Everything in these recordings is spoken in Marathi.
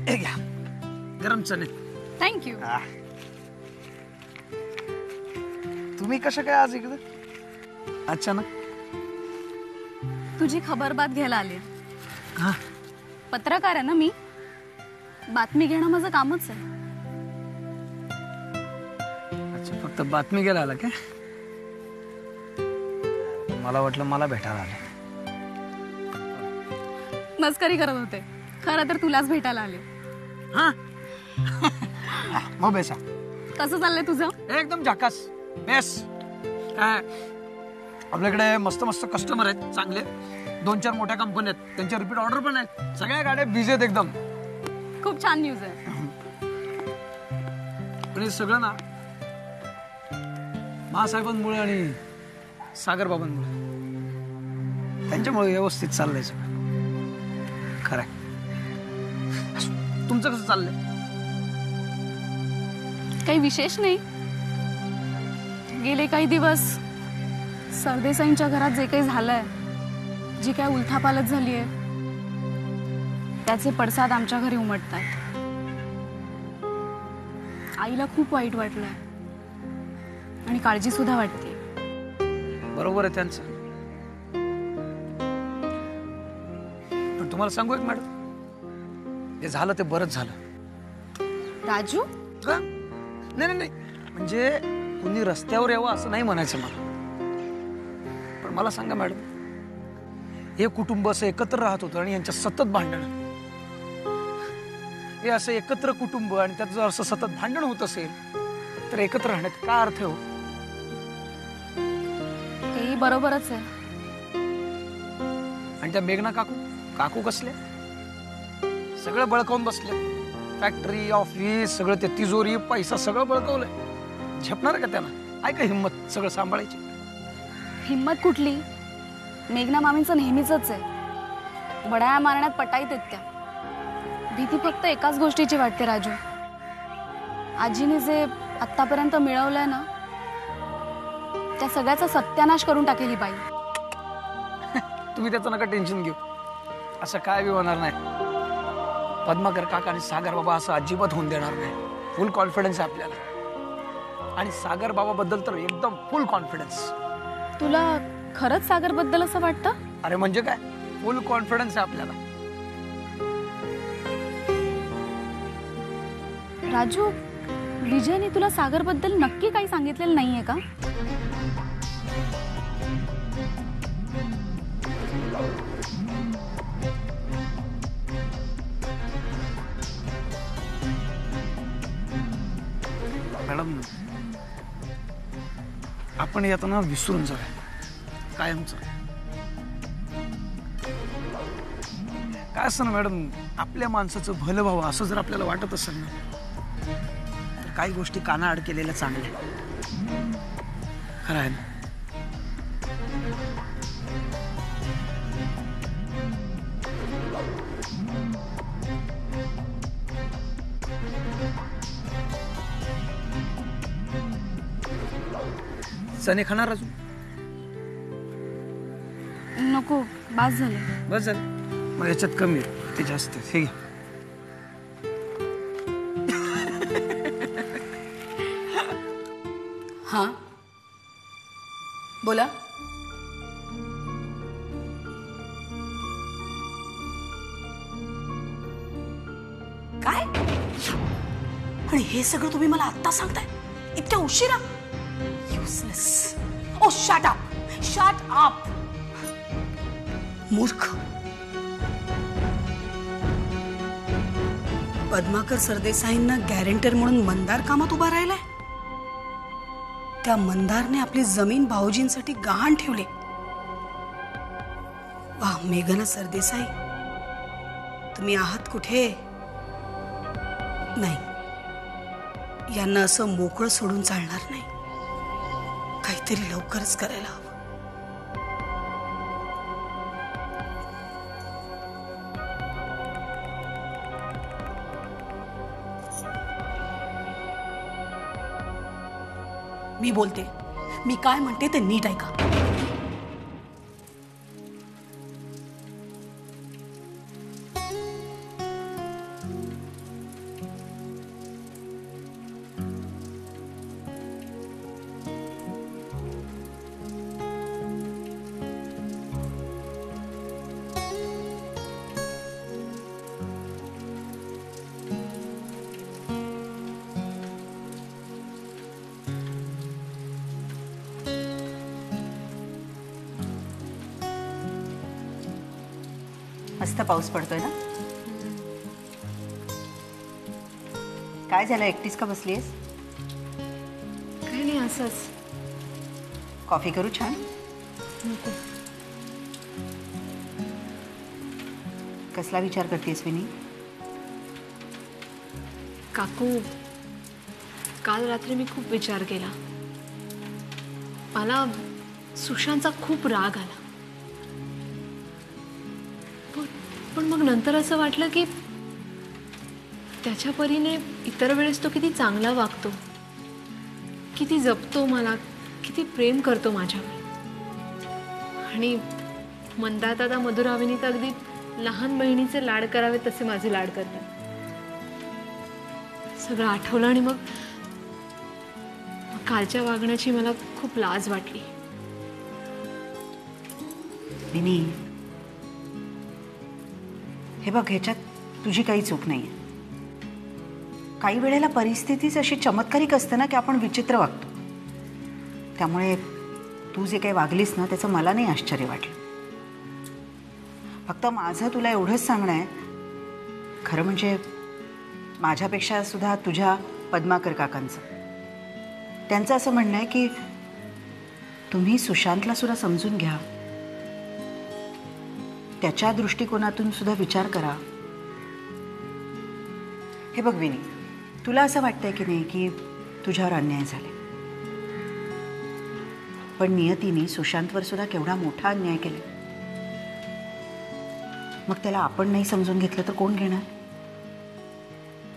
हे घ्या गरम चणे. थँक्यू. तुम्ही कसं काय आज इकडे अचानक? तुझी खबरबात घ्यायला आले. हा, पत्रकार आहे ना मी, बातमी घेणं माझं कामच आहे. अच्छा, फक्त बातमी घ्यायला आला काय? मला वाटलं मला भेटायला आले. मस्करी करत होते, खरं तर तुलाच भेटायला आले. हा मग बेसा. कसं चाललंय तुझं? एकदम झकास बेस. काय आपल्याकडे मस्त मस्त कस्टमर आहेत चांगले, 2-4 मोठ्या कंपन्या आहेत, त्यांच्या रिपीट ऑर्डर पण आहेत, सगळ्या गाड्या बिझी आहेत एकदम. खूप छान न्यूज आहे. पण हे सगळं ना महासाहेबांमुळे आणि सागरबाबांमुळे, त्यांच्यामुळे व्यवस्थित चाललंय सगळं. खरंय. तुमचं कसं चाललंय? काही विशेष नाही. गेले काही दिवस सरदेसाईंच्या घरात जे काही झालंय, जी काय उलथापालथ झालीये, त्याचे पडसाद आमच्या घरी उमटतात. आईला खूप वाईट वाटलंय आणि काळजी सुद्धा वाटते. बरोबर आहे त्यांचं. पण तुम्हाला सांगू एक मॅडम, जे झालं ते बरंच झालं. राजू, नाही नाही नाही, म्हणजे कुणी रस्त्यावर यावं असं नाही म्हणायचं मला. पण मला सांगा मॅडम, हे कुटुंब असं एकत्र राहत होतं आणि यांच्या सतत भांडणं, हे असं एकत्र कुटुंब आणि त्यात जर असं सतत भांडण होत असेल तर एकत्र राहण्यात काय अर्थ हो? तेही बरोबरच आहे. आणि त्या मेघना काकू कसले सगळं बळकावून बसले. फॅक्टरी, ऑफिस, सगळं ते तिजोरी, पैसा सगळं बळकावलंय. झेपणार का त्यांना? आहे का हिंमत सगळं सांभाळायची? हिंमत कुठली? मेघना मामींचं नेहमीच आहे, बडाया मारण्यात पटाईत आहेत त्या. भीती फक्त एकाच गोष्टीची वाटते राजू, आजीने जे आतापर्यंत मिळवलंय ना, त्या सगळ्याचा सत्यानाश करून टाकेल ही बाई. तुम्ही त्याचं नका टेन्शन घेऊ, असं काय बी होणार नाही. पद्माकर काका आणि सागर बाबा असं अजिबात होऊन देणार नाही. फुल कॉन्फिडन्स आहे आपल्याला, आणि सागर बाबा बद्दल तर एकदम फुल कॉन्फिडन्स. तुला खरंच सागर बद्दल असं वाटतं? अरे म्हणजे काय, फुल कॉन्फिडन्स आहे आपल्याला. राजू, विजयने तुला सागर बद्दल नक्की काही सांगितलेलं नाहीये का? मॅडम, आपण यातना विसरून जाऊया कायमचं. काय असतं ना मॅडम, आपल्या माणसाचं भलं व्हावं असं जर आपल्याला वाटत असेल ना, तर काही गोष्टी कानाआड केलेल्या चांगल्या. खरं आहे ना? चणे खाणार अजून? नको, बास झाले. बस झालं मग, याच्यात कमी आहे, ते जास्त आहे. हे घे. हाँ बोला. काय? आणि हे सगळं तुम्ही मला आत्ता सांगताय इतक्या उशिरा? युजलेस. ओ शट अप, शट अप. मूर्ख. पद्माकर सरदेसाईंना गॅरेंटर म्हणून मंदार कामात उभा राहिलाय. त्या मंदारने आपली जमीन भाऊजींसाठी गहाण ठेवली. वाह मेघना सरदेसाई, तुम्ही आहात कुठे? नाही, यांना असं मोकळं सोडून चालणार नाही. काहीतरी लवकरच करायला हवं. मी बोलते, मी काय म्हणते ते नीट ऐका. मस्त पाऊस पडतोय ना. काय झालं, एकटीच का बसलीयस? काही नाही, असंच. कॉफी करू? छान. नको. कसला विचार करतेस विनी? काकू, काल रात्री मी खूप विचार केला. मला सुशांतचा खूप राग आला. पण मग नंतर असं वाटलं की त्याच्या परीने इतर वेळेस तो किती चांगला वागतो, किती जपतो मला, किती प्रेम करतो माझ्यावर. आणि मंदाता मधुराविनी तर अगदी लहान बहिणीचे लाड करावे तसे माझे लाड करतात. सगळं आठवलं आणि मग कालच्या वागण्याची मला खूप लाज वाटली. विनी, हे बघ, ह्याच्यात तुझी काही चूक नाहीये. काही वेळेला परिस्थितीच अशी चमत्कारिक असते ना की आपण विचित्र वागतो. त्यामुळे तू जे काही वागलीस ना त्याचं मला नाही आश्चर्य वाटलं. फक्त माझं तुला एवढंच सांगणं आहे, खरं म्हणजे माझ्यापेक्षा सुद्धा तुझ्या पद्माकर काकांचं, त्यांचं असं म्हणणं आहे की तुम्ही सुशांतला सुद्धा समजून घ्या, त्याच्या दृष्टिकोनातून सुद्धा विचार करा. हे बघ विनी, तुला असं वाटतंय की नाही की तुझ्यावर अन्याय झाले, पण नियतीने सुशांतवर सुद्धा केवढा मोठा अन्याय केला. मग त्याला आपण नाही समजून घेतलं तर कोण घेणार?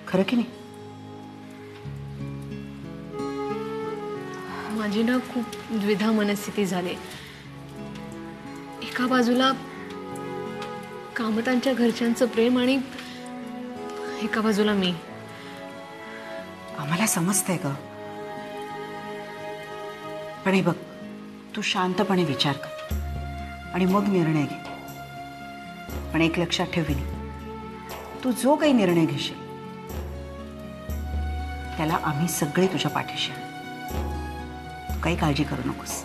खरं की नाही? माझी ना खूप द्विधा मनस्थिती झाली. एका बाजूला कामतांच्या घरच्यांचं प्रेम आणि एका बाजूला मी. आम्हाला समजतंय ग, पण हे बघ, तू शांतपणे विचार कर आणि मग निर्णय घे. पण एक लक्षात ठेव विनी, तू जो काही निर्णय घेशील त्याला आम्ही सगळे तुझ्या पाठीशी आहोत. तू काही काळजी करू नकोस.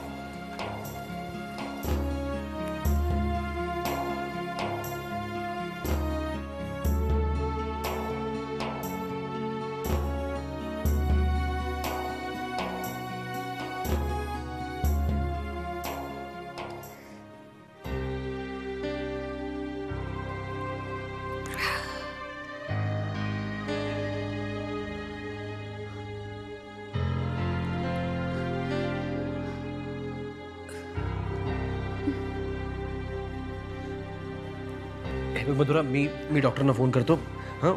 मधुरा, मी डॉक्टरना फोन करतो. हां,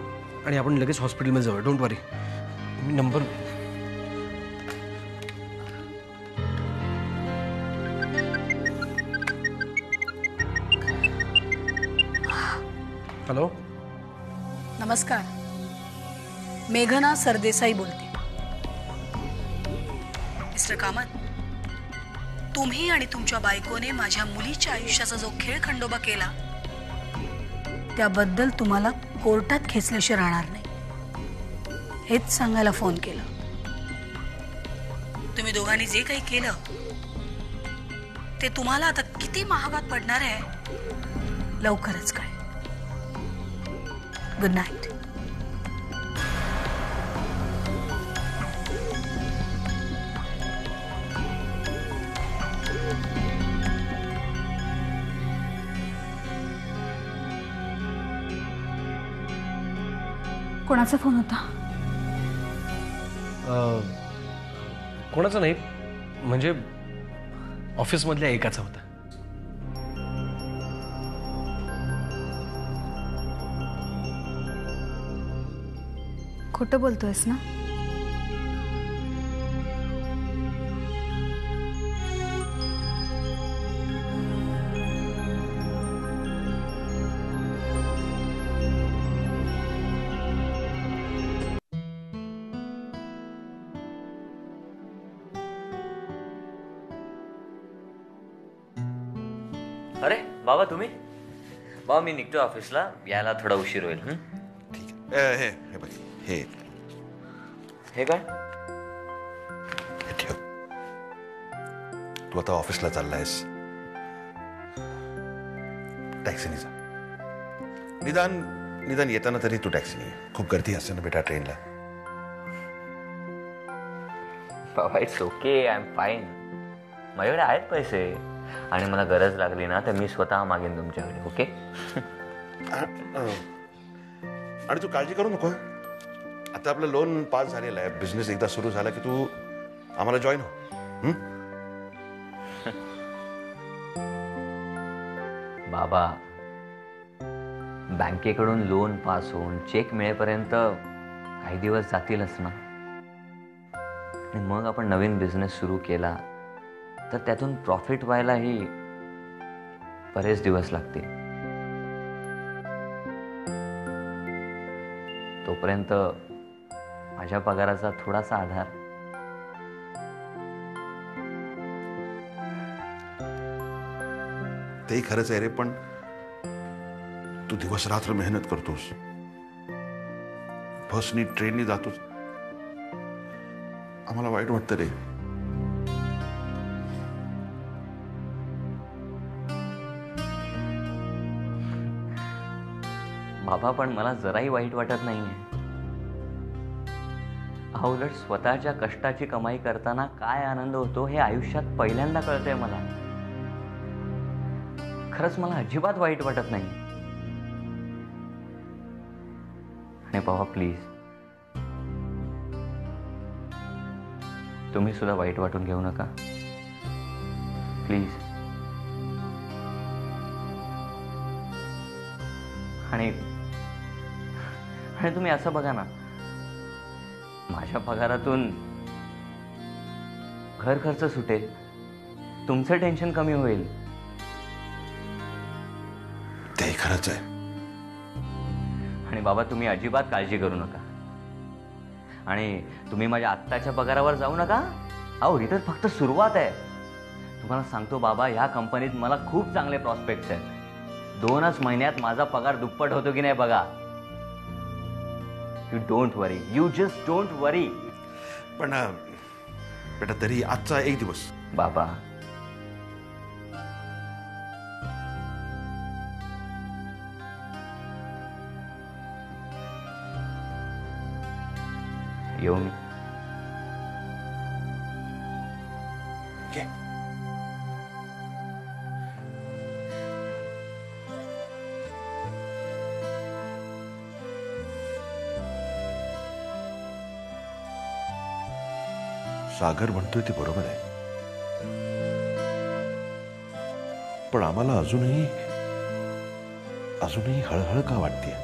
आणि आपण लगेच हॉस्पिटलमध्ये जाऊया. Don't worry. Me number. Hello. नमस्कार, मेघना सरदेसाई बोलते. मिस्टर कामत, तुम्ही आणि तुमच्या बायकोने माझ्या मुलीच्या आयुष्याचा जो खेळ खंडोबा केला त्याबद्दल तुम्हाला कोर्टात खेचल्याशिवाय राहणार नाही, हेच सांगायला फोन केला. तुम्ही दोघांनी जे काही केलं ते तुम्हाला आता किती महागात पडणार आहे लवकरच कळेल. Good night. कोणाचा फोन होता? कोणाचा नाही, म्हणजे ऑफिसमधल्या एकाचा होता. खोटं बोलतोयस ना? अरे बाबा, तुम्ही? बाबा मी निघतो ऑफिसला, यायला थोडा उशीर होईल. ठीक आहे. हे बघ, हे काय? हे ठेव. तू आता ऑफिसला चाललायस, टॅक्सीने जा. निदान निदान येताना तरी तू टॅक्सी घे. खूप गर्दी असते ना बेटा ट्रेनला. बाबा it's okay, I am fine. माझ्याकडे आहेत पैसे आणि मला गरज लागली ना तर मी स्वतः मागेन तुमच्याकडे. ओके. आणि तू काळजी करू नको. आता आपलं लोन पास झालेलं आहे. बिझनेस एकदा सुरू झाला की तू आम्हाला जॉईन हो. बाबा बँकेकडून लोन पास होऊन चेक मिळेपर्यंत काही दिवस जातीलच ना. आणि मग आपण नवीन बिझनेस सुरू केला तर त्यातून प्रॉफिट व्हायलाही बरेच दिवस लागतील. तोपर्यंत माझ्या पगाराचा थोडासा आधार. तेही खरंच आहे रे, पण तू दिवस रात्र मेहनत करतोस. बसनी ट्रेननी जातोस. आम्हाला वाईट वाटतं रे. बाबा पण मला जराही वाईट वाटत नाहीये. उलट स्वतःच्या कष्टाची कमाई करताना काय आनंद होतो हे आयुष्यात पहिल्यांदा कळतंय मला. खरंच मला अजिबात वाईट वाटत नाही. आणि बाबा प्लीज तुम्ही सुद्धा वाईट वाटून घेऊ नका प्लीज. आणि तुम्ही असं बघा ना, माझ्या पगारातून घर खर्च सुटेल, तुमचं टेन्शन कमी होईल. ते खरंच आहे. आणि बाबा तुम्ही अजिबात काळजी करू नका. आणि तुम्ही माझ्या आत्ताच्या पगारावर जाऊ नका. अहो ही तर फक्त सुरुवात आहे. तुम्हाला सांगतो बाबा, ह्या कंपनीत मला खूप चांगले प्रॉस्पेक्ट्स आहेत. 2च महिन्यात माझा पगार दुप्पट होतो की नाही बघा. You don't worry, you just don't worry. पण बेटा तरी आजचा एक दिवस. बाबा येऊ मी. सागर म्हणतोय ते बरोबर आहे, पण आम्हाला अजूनही हळहळ का वाटते.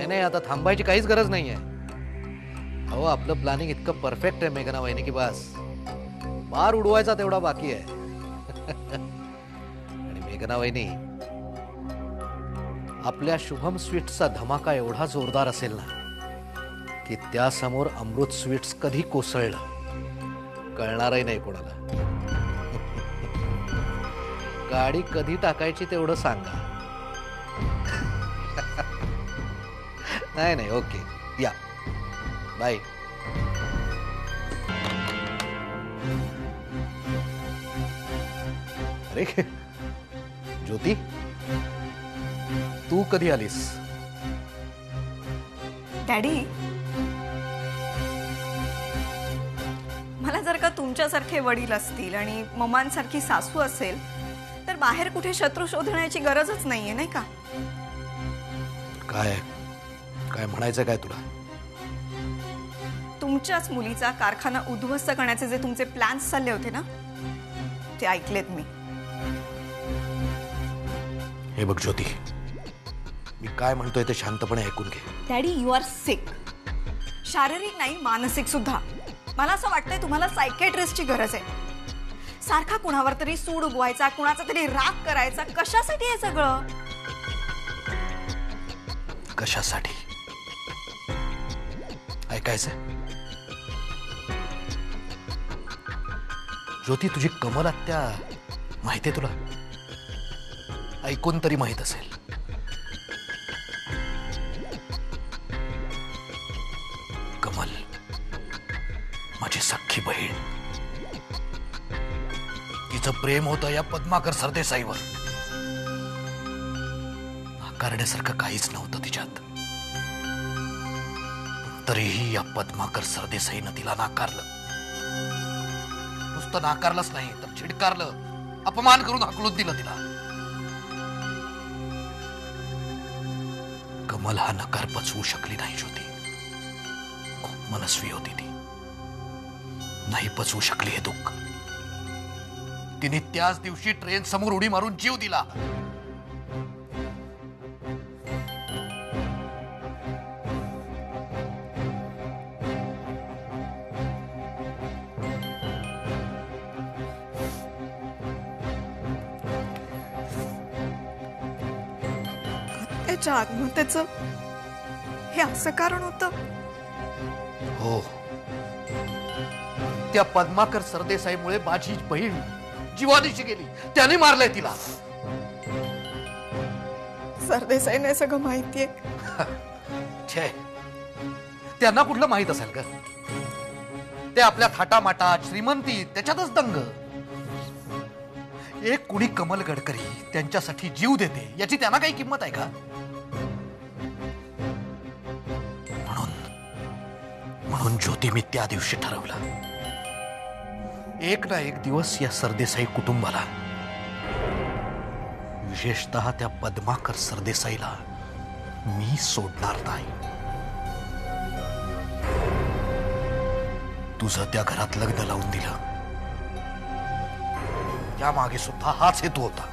नाही, आता थांबायची काहीच गरज नाहीये. अहो आपलं प्लॅनिंग इतकं परफेक्ट आहे मेघना वहिनी की बस मार उडवायचा तेवढा बाकी आहे. आणि मेघना वहिनी, आपल्या शुभम स्वीट्सचा धमाका एवढा जोरदार असेल ना की त्यासमोर अमृत स्वीट्स कधी कोसळलं कळणारही नाही कोणाला. गाडी कधी टाकायची तेवढं सांगा. नाही ओके या बाय. अरे ज्योती, तू कधी आलीस? डॅडी, मला जर का तुमच्यासारखे वडील असतील आणि मम्मांसारखी सासू असेल तर बाहेर कुठे शत्रू शोधण्याची गरजच नाहीये, नाही का? काय काय म्हणायचं काय तुला? तुमच्याच मुलीचा कारखाना उद्ध्वस्त करण्याचे जे तुमचे प्लॅन्स चालले होते ना, ते ऐकलेत मी. हे बघ ज्योती, मी काय म्हणतोय ते शांतपणे ऐकून घे. Daddy, you are sick. शारीरिक नाही, मानसिक सुद्धा. मला असं वाटतंय तुम्हाला सायकेट्रिस्टची गरज आहे. सारखा कुणावर तरी सूड उगवायचा, कुणाचा तरी राग करायचा. कशासाठी हे सगळं? कशासाठी ऐकायचं? ज्योती, तुझी कमल आत्या माहितीये तुला? ऐकून तरी माहित असेल. कमल, माझी सख्खी बहीण, तिचं प्रेम होतं या पद्माकर सरदेसाईवर. नाकारण्यासारखं काहीच नव्हतं तिच्यात. तरीही या पद्माकर सरदेसाईनं तिला नाकारलं. नुसतं नाकारलंच नाही तर छिडकारलं, अपमान करून हाकलून दिलं तिला. कमल हा नकार पचवू शकली नाही ज्योती. खूप मनस्वी होती ती. नाही पचवू शकली हे दुःख. तिने त्याच दिवशी ट्रेन समोर उडी मारून जीव दिला. त्याच्या आत्महत्येचं हे असं कारण होतं. हो, त्या पद्माकर सरदेसाईमुळे माझी बहीण जीवानीशी गेली. त्याने मारलंय तिला. सरदेसाईने सगळं माहितीये. छे, त्यांना कुठलं माहित असेल का? ते आपल्या थाटामाटात, श्रीमंती त्याच्यातच दंग. एक कुणी कमल गडकरी त्यांच्यासाठी जीव देते याची त्यांना काही किंमत आहे का? म्हणून ज्योती, मी त्या दिवशी ठरवलं, एक ना एक दिवस या सरदेसाई कुटुंबाला, विशेषतः त्या पद्माकर सरदेसाईला मी सोडणार नाही. तुझं त्या घरात लग्न लावून दिलं, त्यामागे सुद्धा हाच हेतू होता.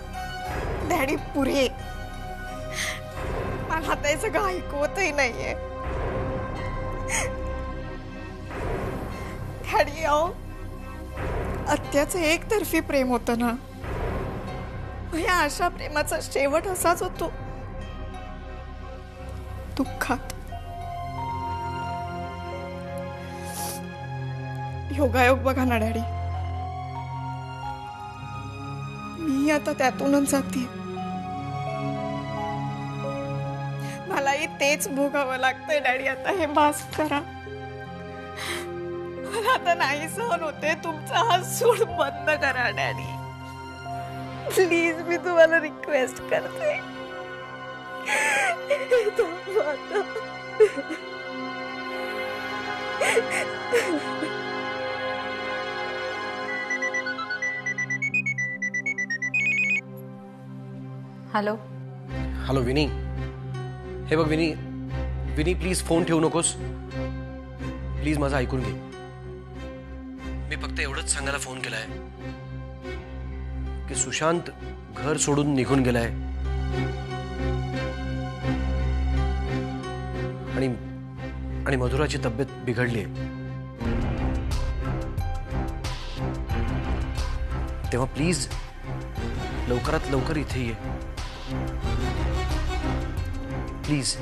डॅडी पुरे, मला ते सगळं ऐकवतही नाहीये. डॅडी, अहो, आत्याचं एकतर्फी प्रेम होतं ना, या अशा प्रेमाचा शेवट असाच होतो, दुःखात. योगायोग बघा ना डॅडी, मी आता त्यातूनच जाते. मलाही तेच भोगावं लागतंय डॅडी. आता हे माफ करा. मला आता नाही सहन होते. तुमचा हा सूड बंद करा डॅडी, प्लीज. मी तुम्हाला रिक्वेस्ट करते. हॅलो. हॅलो विनी. हे बघ विनी, विनी प्लीज फोन ठेवू नकोस. प्लीज माझं ऐकून घे. मी फक्त एवढंच सांगायला फोन केलाय की सुशांत घर सोडून निघून गेलाय आणि मधुराची तब्येत बिघडली आहे. तेव्हा प्लीज लवकरात लवकर इथे ये प्लीज.